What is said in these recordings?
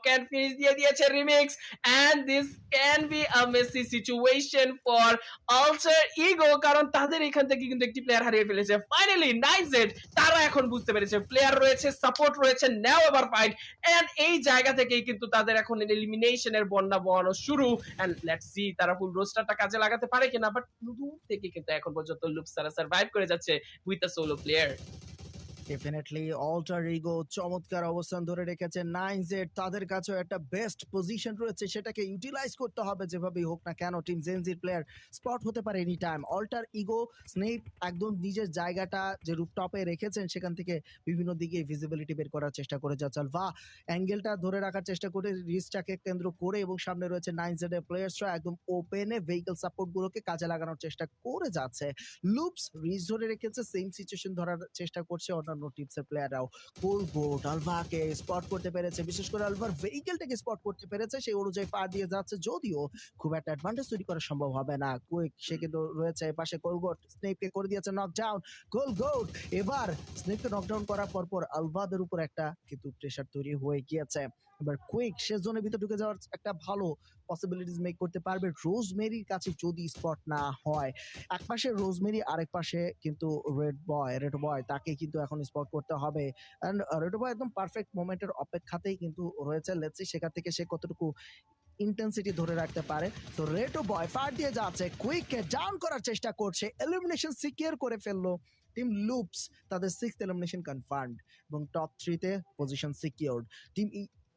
Can finish দিয়ে দিয়েছে Remix and this can be a messy situation for Alter Ego, কারণ তাদের এখান থেকে কিন্তু একটি প্লেয়ার হারিয়ে ফেলেছে। ফাইনালি নাইজেড তারা এখন বুঝতে পেরেছে প্লেয়ার রয়েছে, সাপোর্ট রয়েছে, নাও এবার ফাইট এন্ড এই জায়গা থেকেই কিন্তু তাদের এখন এলিমিনেশনের বন্যা বওয়ানো শুরু। এন্ড লেটস সি তারা ফুল রোস্টারটা কাজে লাগাতে পারে কিনা, বাট দূর থেকে কিন্তু এখন পর্যন্ত লুপস তারা সার্ভাইভ করে যাচ্ছে with a solo player. Definitely alter ego চমৎকার অবস্থান ধরে রেখেছে। 9Z তাদের কাছেও একটা বেস্ট পজিশন রয়েছে, সেটাকে ইউটিলাইজ করতে হবে যেভাবেই হোক না কেন। টিম জেনজির প্লেয়ার স্পট হতে পারে এনি টাইম। অল্টার ইগো স্নেপ একদম নিজের জায়গাটা যে রুফটপে রেখেছেন সেখান থেকে বিভিন্ন দিকে ভিজিবিলিটি বের করার চেষ্টা করে যাচ্ছে। বা অ্যাঙ্গেলটা ধরে রাখার চেষ্টা করে রিচটাকে কেন্দ্র করে, এবং সামনে রয়েছে 9Z এর প্লেয়ার্সরা একদম ওপেনে ভেহিকল সাপোর্ট গুলোকে কাজে লাগানোর চেষ্টা করে যাচ্ছে। লুপস রিচ ধরে রেখেছে, সেম সিচুয়েশন ধরার চেষ্টা করছে অন্যান্য টিমসের প্লেয়াররাও। কোলগোট আলভাকে স্পট করতে পেরেছে, বিশেষ করে আলভার ভেহিকেলটাকে স্পট করতে পেরেছে, সেই অনুযায়ী পার দিয়ে যাচ্ছে, যদিও খুব একটা অ্যাডভান্টেজ তৈরি করা সম্ভব হবে না। কুইক সে কিন্তু রয়েছে পাশে, কোলগোট স্নেপকে করে দিয়েছে নকডাউন। কোলগোট এবার স্নেপকে নকডাউন করার পর আলভাদের উপর একটা কিন্তু প্রেশার তৈরি হয়ে গিয়েছে। এবার কুইক সে জোনের ভিতরে ঢুকে যাওয়ার একটা ভালো পসিবিলিটিস মেক করতে পারবে রোজমেরির কাছে যদি স্পট না হয়। এক পাশে রোজমেরি, আরেক পাশে কিন্তু রেড বয় তাকে কিন্তু এখন স্পট করতে হবে। এন্ড রেড বয় একদম পারফেক্ট মোমেন্টের অপেক্ষাতেই কিন্তু রয়েছে। লেটস সি সেখান থেকে সে কতটুকু ইন্টেন্সিটি ধরে রাখতে পারে। তো রেটো বয় ফার দিয়ে যাচ্ছে, কুইককে ডাউন করার চেষ্টা করছে, এলিমিনেশন সিকিউর করে ফেললো টিম লুপস। তাদের 6th এলিমিনেশন কনফার্মড এবং টপ 3-তে position secured. Team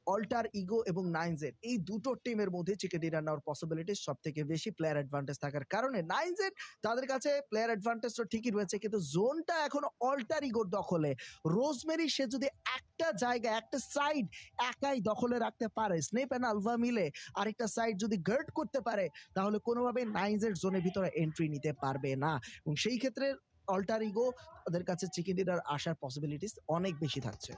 Alter Ego এবং 9Z এই দুটো টিমের মধ্যে চিকেন ডিনার নেওয়ার পসিবিলিটি সব থেকে বেশি, প্লেয়ার অ্যাডভান্টেজ থাকার কারণে। 9Z তাদের কাছে প্লেয়ার অ্যাডভান্টেজ তো ঠিকই রয়েছে, কিন্তু জোনটা এখন অল্টার ইগোর দখলে। রোজমেরি সে যদি একটা জায়গা, একটা সাইড একাই দখলে রাখতে পারে, স্নেপ এন্ড আলভা মিলে আরেকটা সাইড যদি গার্ড করতে পারে, তাহলে কোনোভাবে 9Z জোনের ভিতরে এন্ট্রি নিতে পারবে না। এবং সেই ক্ষেত্রে অল্টার ইগো তাদের কাছে চিকেন ডিনার আসার পসিবিলিটিস অনেক বেশি থাকছে।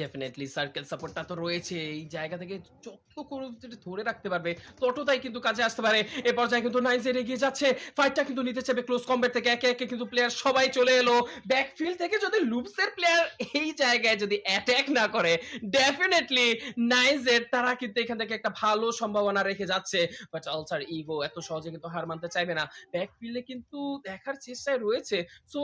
ডেফিনেটলি সার্কেল সাপোর্টটা তো রয়েছে, এই জায়গা থেকে যত করে ধরে রাখতে পারবে ততটাই কিন্তু কাজে আসতে পারে। এ পর্যায়ে কিন্তু 9Z এগিয়ে যাচ্ছে, ফাইটটা কিন্তু নিতে চাইবে ক্লোজ কমব্যাট থেকে। একে একে কিন্তু প্লেয়ার সবাই চলে এলো ব্যাকফিল্ড থেকে। যদি লুপসের প্লেয়ার এই জায়গায় যদি অ্যাটাক না করে, ডেফিনেটলি 9Z তারা কিন্তু এখান থেকে একটা ভালো সম্ভাবনা রেখে যাচ্ছে। বাট আলটার ইগো এত সহজে কিন্তু হার মানতে চাইবে না, ব্যাকফিল্ডে কিন্তু দেখার চেষ্টায় রয়েছে। সো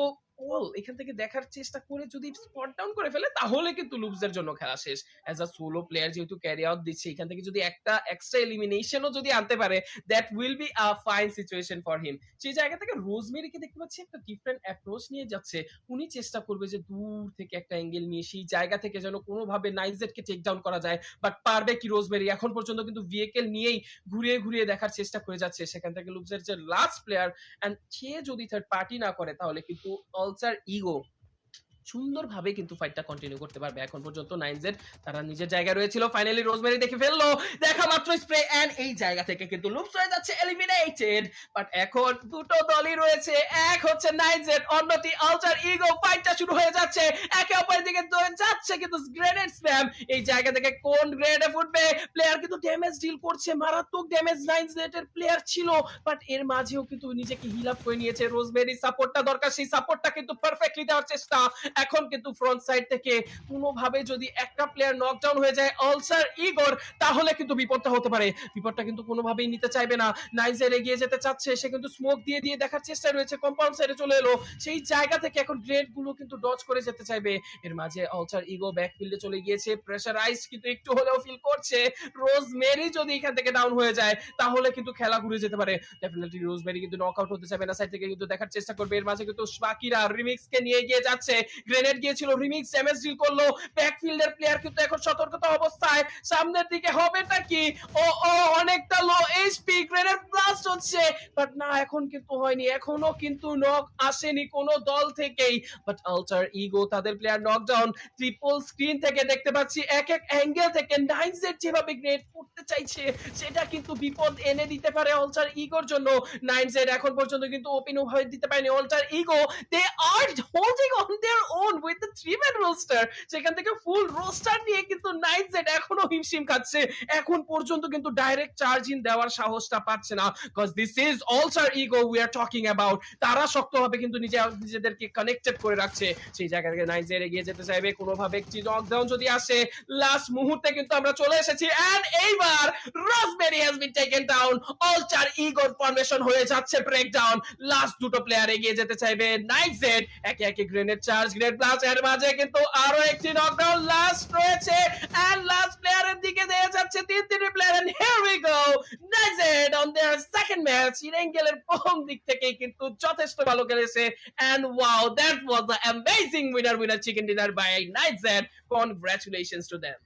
এখান থেকে দেখার চেষ্টা করে যদি স্পট ডাউন করে ফেলে, তাহলে কিন্তু লুপসের জন্য খেলা শেষ। অ্যাজ আ সোলো প্লেয়ার যেহেতু ক্যারি আউট দিচ্ছে, এখান থেকে যদি একটা এক্সট্রা এলিমিনেশনও যদি আনতে পারে, that will be a fine situation for him. সেই জায়গা থেকে রোজমেরিকে দেখতে পাচ্ছি একটা ডিফারেন্ট অ্যাপ্রোচ নিয়ে যাচ্ছে। উনি চেষ্টা করবে যে দূর থেকে একটা অ্যাঙ্গেল নিয়ে সেই জায়গা থেকে যেন কোনোভাবে 9Z কে টেক ডাউন করা যায়। বাট পারবে কি রোজমেরি? এখন পর্যন্ত কিন্তু ভেহিকেল নিয়েই ঘুরিয়ে ঘুরিয়ে দেখার চেষ্টা করে যাচ্ছে। সেখান থেকে লুপসের যে লাস্ট প্লেয়ার, এন্ড সে যদি থার্ড পার্টি না করে, তাহলে কিন্তু আলটার ইগো সুন্দরভাবে কিন্তু ফাইটটা কন্টিনিউ করতে পারবে। এখন পর্যন্ত 9Z তারা নিজের জায়গায় রয়েছিল, ফাইনালি রোজমেরি দেখে ফেললো, দেখা মাত্র স্প্রে এন্ড এই জায়গা থেকে কিন্তু লুপস হয়ে যাচ্ছে এলিমিনেটেড। বাট এখন দুটো দলই রয়েছে, এক হচ্ছে 9Z, অন্যটি আলটার ইগো। ফাইটটা শুরু হয়ে যাচ্ছে, একে অপরের দিকে যাচ্ছে কিন্তু গ্রেনেড স্প্যাম। এই জায়গা থেকে কোন গ্রেনেডে ফুটবে? প্লেয়ার কিন্তু ড্যামেজ ডিল করছে, মারাত্মক ড্যামেজ 9Z এর প্লেয়ার ছিল, বাট এর মাঝেও কিন্তু নিজেকে হিল আপ করে নিয়েছে। রোজমেরি সাপোর্টটা দরকার, সেই সাপোর্টটা কিন্তু পারফেক্টলি দেওয়ার চেষ্টা। এখন কিন্তু ফ্রন্ট সাইড থেকে কোনোভাবে যদি একটা প্লেয়ার নকডাউন হয়ে যায় আলটার ইগোর, তাহলে কিন্তু বিপদটা হতে পারে। বিপদটা কিন্তু কোনোভাবেই নিতে চাইবে না। 9Z এগিয়ে যেতে চাচ্ছে, সে কিন্তু স্মোক দিয়ে দিয়ে দেখার চেষ্টা রয়েছে, কম্পাউন্ড সাইডে চলে এলো। সেই জায়গা থেকে এখন গ্রেড গুলো কিন্তু ডজ করে যেতে চাইবে। এর মাঝে আলটার ইগো ব্যাকফিল্ডে চলে গিয়েছে, প্রেসারাইজ কিন্তু একটু হলেও ফিল করছে। রোজমেরি যদি এখান থেকে ডাউন হয়ে যায়, তাহলে কিন্তু খেলা ঘুরে যেতে পারে। ডেফিনেটলি রোজমেরি কিন্তু নকআউট হতে চাইবে না, সাইড থেকে কিন্তু দেখার চেষ্টা করবে। এর মাঝে কিন্তু বাকিরা রিমিক্স কে নিয়ে গিয়ে যাচ্ছে, গ্রেনেড গিয়েছিল, রিমিক্স ড্যামেজ ডিল করলো। ব্যাকফিল্ডের প্লেয়ার কিন্তু এখন সতর্কতা অবস্থায়, সামনের দিকে হবেটা কি? ও অনেকটা লো এইচপি, গ্রেনেড ব্লাস্ট হচ্ছে, বাট না এখন কিন্তু হয়নি, এখনো কিন্তু নক আসেনি কোনো দল থেকেই। বাট আলটার ইগো তাদের প্লেয়ার নকডাউন। ট্রিপল স্ক্রিন থেকে দেখতে পাচ্ছি এক এক অ্যাঙ্গেল থেকে 9Z যেভাবে গ্রেনেড করতে চাইছে, সেটা কিন্তু বিপদ এনে দিতে পারে আলটার ইগোর জন্য। 9Z এখন পর্যন্ত কিন্তু ওপেন ভাবে দিতে পারেনি। Alter Ego they are holding on their own with the 3-man roster, সেখান থেকে ফুল রোস্টার নিয়ে কিন্তু নাইটজেড এখনো হিমশিম খাচ্ছে। এখন পর্যন্ত কিন্তু ডাইরেক্ট চার্জিং দেওয়ার সাহসটা পাচ্ছে না, cause this is Alter Ego we are talking about. তারা শক্তভাবে কিন্তু নিজেদেরকে কানেক্টেড করে রাখছে। সেই জায়গা থেকে নাইটজেড এগিয়ে যেতে চাইবে কোনোভাবে, একটি নকডাউন যদি আসে লাস্ট মুহূর্তে কিন্তু আমরা চলে এসেছি। এন্ড এইবার Raspberry has been taken down, অলটার ইগোর ফরমেশন হয়ে যাচ্ছে ব্রেকডাউন। লাস্ট দুটো প্লেয়ার এগিয়ে যেতে চাইবে নাইটজেড, একে একে গ্রেনেড চার্জ, গ্রেনেড ব্লাস্ট, এর মাঝে কিন্তু আরো একটি নকডাউন লাস্ট রয়েছে। এন্ড লাস্ট প্লেয়ারের দিকে দিয়ে যাচ্ছে তিনটি player. And here we go, NightZ on their second match. ইরেঙ্গেলের প্রথম দিক থেকেই কিন্তু যথেষ্ট ভালো খেলেছে। And wow, that was the amazing winner chicken dinner by NightZ. Congratulations to them.